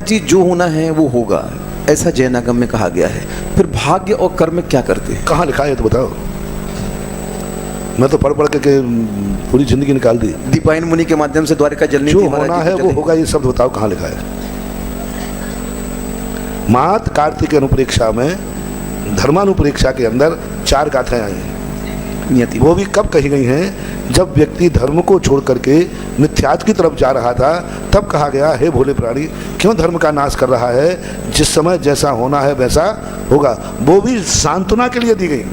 चीज जो होना है वो होगा, ऐसा जैनागम में कहा गया है। फिर भाग्य और कर्म क्या करते हैं? कहाँ लिखा है तो बताओ। मैं तो पढ़ के पूरी जिंदगी निकाल दी। दीपायन मुनि के माध्यम से द्वारिका जलनी जो थी, महाराज होना जी है की वो जली। होगा, ये शब्द बताओ कहाँ लिखा है। मात कार्तिक अनुप्रेक्षा में धर्मानुप्रेक्षा के अंदर 4 गाथाएं आई हैं। नियति वो भी कब कही गई हैं? जब व्यक्ति धर्म को छोड़ करके मिथ्यात्व की तरफ जा रहा था, तब कहा गया, हे भोले प्राणी, क्यों धर्म का नाश कर रहा है? जिस समय जैसा होना है वैसा होगा। वो भी सांत्वना के लिए दी गई,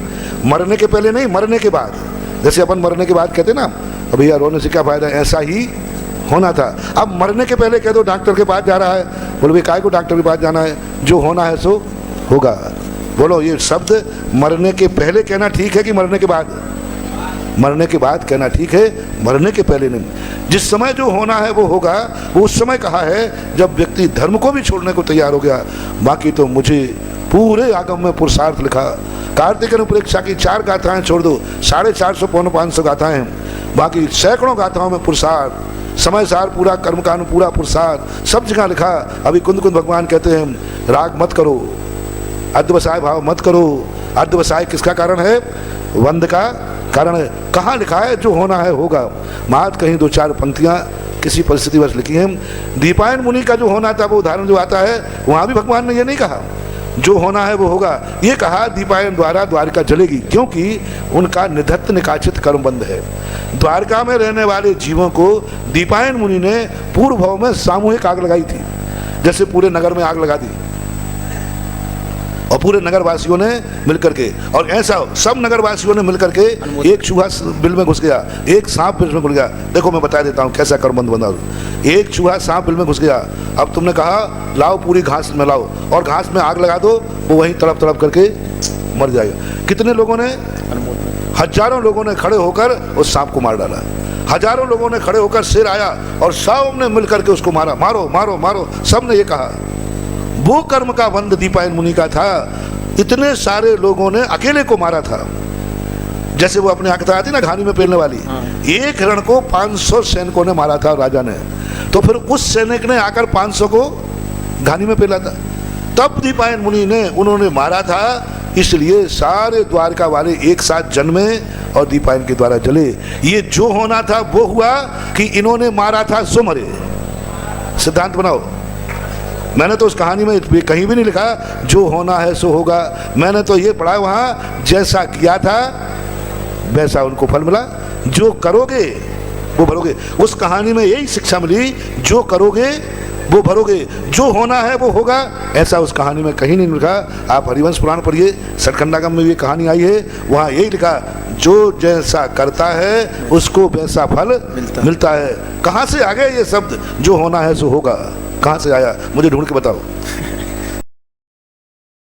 मरने के पहले नहीं, मरने के बाद। जैसे अपन मरने के बाद कहते ना, भैया रोने से क्या फायदा, ऐसा ही होना था। अब मरने के पहले कह दो डॉक्टर के पास जा रहा है, बोले भाई काय को डॉक्टर के पास जाना है, जो होना है सो होगा। बोलो, ये शब्द मरने के पहले कहना ठीक है कि मरने के बाद? मरने के बाद कहना ठीक है, मरने के पहले नहीं। जिस समय जो होना है वो होगा, वो उस समय कहा है जब व्यक्ति धर्म को भी छोड़ने को तैयार हो गया। बाकी तो मुझे पूरे आगम में पुरुषार्थ लिखा। कार्तिक अनुप्रेक्षा की 4 गाथाएं छोड़ दो, 450 पौने 500 गाथाएं हैं। बाकी सैकड़ों गाथाओं में पुरुषार्थ, समय सार पूरा, कर्म कानून पूरा पुरुषार्थ, सब जगह लिखा। अभी कुंद कुंद भगवान कहते हैं, राग मत करो, अध्यवसाय भाव मत करो। अध्यवसाय किसका कारण है? वंद का कारण है। कहाँ लिखा है जो होना है होगा? मात कहीं 2-4 पंक्तियां किसी परिस्थितिवश लिखी हैं। दीपायन मुनि का जो होना था वो उदाहरण जो आता है, वहाँ भी भगवान ने ये नहीं कहा जो होना है वो होगा, ये कहा दीपायन द्वारा द्वारिका जलेगी, क्योंकि उनका निधत्त निकाचित कर्म बंद है। द्वारका में रहने वाले जीवों को दीपायन मुनि ने पूर्व भाव में सामूहिक आग लगाई थी, जैसे पूरे नगर में आग लगा दी और पूरे नगरवासियों ने मिलकर के, और ऐसा सब नगरवासियों ने मिलकर के, एक चूहा बिल में घुस गया, एक सांप बिल में घुस गया। देखो मैं बता देता हूँ कैसा कर्मबंध बना। एक चूहा सांप बिल में घुस गया, अब तुमने कहा लाओ पूरी घास में लाओ और घास में आग लगा दो, वो वहीं तड़प तड़प करके मर जाएगा। कितने लोगों ने? हजारों लोगों ने खड़े होकर उस सांप को मार डाला। हजारों लोगों ने खड़े होकर, सिर आया और सब ने मिलकर के उसको मारा, मारो मारो मारो, सब ने ये कहा। वो कर्म का बंध दीपायन मुनि का था। इतने सारे लोगों ने अकेले को मारा था, जैसे वो अपने आंख आती ना घानी में पेलने वाली। एक हिरण को 500 सैनिकों ने मारा था राजा ने, तो फिर उस सैनिक ने आकर 500 को घानी में पेला था। तब दीपायन मुनि ने उन्होंने मारा था, इसलिए सारे द्वारका वाले एक साथ जन्मे और दीपायन के द्वारा जले। ये जो होना था वो हुआ कि इन्होंने मारा था सो मरे। सिद्धांत बनाओ। मैंने तो उस कहानी में कहीं भी नहीं लिखा जो होना है सो होगा। मैंने तो ये पढ़ा वहाँ, जैसा किया था वैसा उनको फल मिला, जो करोगे वो भरोगे। उस कहानी में यही शिक्षा मिली, जो करोगे वो भरोगे, जो होना है वो होगा, ऐसा उस कहानी में कहीं नहीं लिखा। आप हरिवंश पुराण पढ़िए, सटखंडागम में भी कहानी आई है, वहाँ यही लिखा, जो जैसा करता है उसको वैसा फल मिलता है। कहाँ से आ गए ये शब्द, जो होना है सो होगा? कहाँ से आया? मुझे ढूंढ के बताओ।